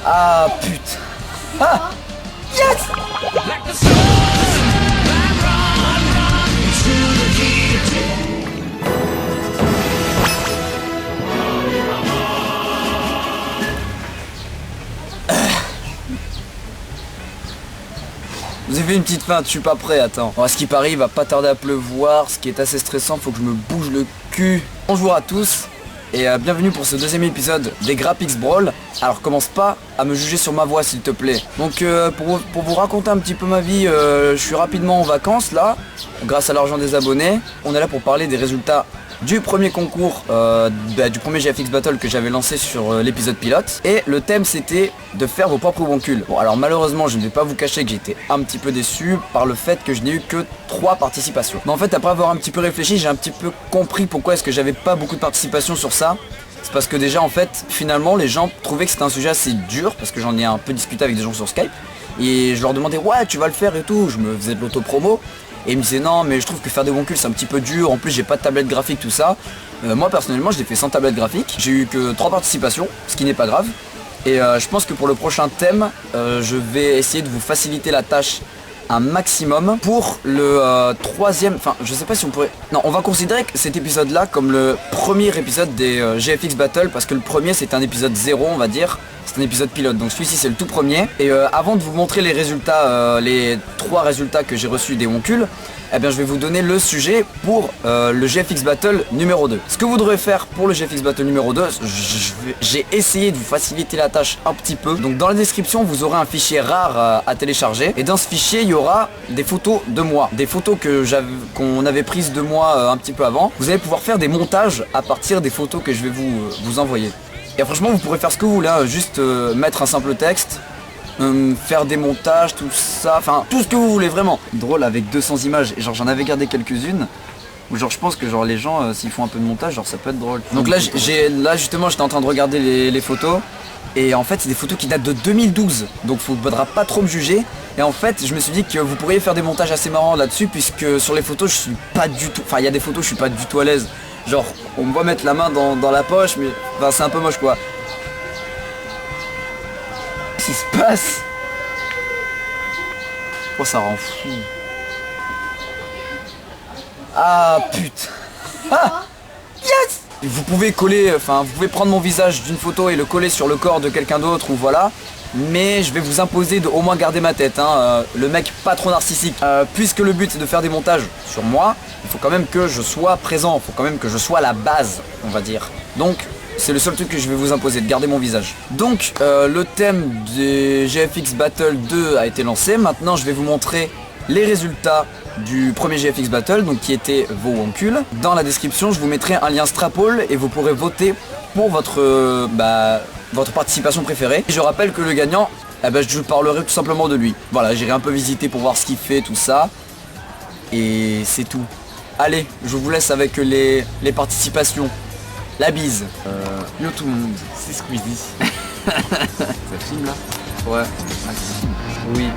Ah putain. Ah yes. Vous avez fait une petite feinte, je suis pas prêt, attends. Bon, à ce qui paraît, il va pas tarder à pleuvoir, ce qui est assez stressant, faut que je me bouge le cul. Bonjour à tous, et bienvenue pour ce deuxième épisode des Graphics Brawl. Alors commence pas à me juger sur ma voix s'il te plaît. Donc pour vous raconter un petit peu ma vie, je suis rapidement en vacances là, grâce à l'argent des abonnés. On est là pour parler des résultats du premier concours, du premier GFX Battle que j'avais lancé sur l'épisode pilote. Et le thème c'était de faire vos propres boncules. Bon alors malheureusement je ne vais pas vous cacher que j'ai été un petit peu déçu par le fait que je n'ai eu que 3 participations. Mais en fait après avoir un petit peu réfléchi, j'ai un petit peu compris pourquoi est-ce que j'avais pas beaucoup de participation sur ça. C'est parce que déjà en fait finalement les gens trouvaient que c'était un sujet assez dur, parce que j'en ai un peu discuté avec des gens sur Skype. Et je leur demandais ouais tu vas le faire et tout, je me faisais de l'auto-promo. Et ils me disaient non mais je trouve que faire des boncules c'est un petit peu dur, en plus j'ai pas de tablette graphique tout ça. Moi personnellement je l'ai fait sans tablette graphique, j'ai eu que 3 participations, ce qui n'est pas grave. Et je pense que pour le prochain thème, je vais essayer de vous faciliter la tâche un maximum. Pour le troisième, enfin je sais pas si on pourrait... Non, on va considérer que cet épisode là comme le premier épisode des GFX Battle, parce que le premier c'est un épisode 0 on va dire. C'est un épisode pilote, donc celui-ci c'est le tout premier. Et avant de vous montrer les résultats, les 3 résultats que j'ai reçus des Wonkules, eh bien je vais vous donner le sujet pour le GFX Battle numéro 2. Ce que vous devrez faire pour le GFX Battle numéro 2, j'ai essayé de vous faciliter la tâche un petit peu. Donc dans la description vous aurez un fichier rare à télécharger. Et dans ce fichier il y aura des photos de moi. Des photos qu'on avait prises de moi un petit peu avant. Vous allez pouvoir faire des montages à partir des photos que je vais vous envoyer. Et franchement vous pourrez faire ce que vous voulez, hein, juste mettre un simple texte, faire des montages, tout ça, enfin tout ce que vous voulez vraiment. Drôle avec 200 images, et genre j'en avais gardé quelques-unes, où genre je pense que genre les gens s'ils font un peu de montage, genre ça peut être drôle. Donc là justement j'étais en train de regarder les photos, et en fait c'est des photos qui datent de 2012, donc faudra pas trop me juger. Et en fait je me suis dit que vous pourriez faire des montages assez marrants là-dessus, puisque sur les photos je suis pas du tout, enfin il y a des photos je suis pas du tout à l'aise. Genre on me voit mettre la main dans la poche, mais enfin, c'est un peu moche quoi. Qu'est-ce qui se passe? Oh ça rend fou. Ah putain. Ah yes. Vous pouvez coller, enfin vous pouvez prendre mon visage d'une photo et le coller sur le corps de quelqu'un d'autre ou voilà. Mais je vais vous imposer de au moins garder ma tête, hein, le mec pas trop narcissique. Puisque le but c'est de faire des montages sur moi, il faut quand même que je sois présent, il faut quand même que je sois la base, on va dire. Donc c'est le seul truc que je vais vous imposer, de garder mon visage. Donc le thème des GFX Battle 2 a été lancé. Maintenant je vais vous montrer les résultats du premier GFX Battle, donc qui étaient vos Wonkules. Dans la description je vous mettrai un lien Strapole et vous pourrez voter pour votre participation préférée. Et je rappelle que le gagnant, je parlerai tout simplement de lui. Voilà, j'irai un peu visiter pour voir ce qu'il fait, tout ça. Et c'est tout. Allez, je vous laisse avec les participations. La bise. Yo tout le monde, c'est Squeezie. Ça filme là? Ouais. Ah, ça filme. Oui.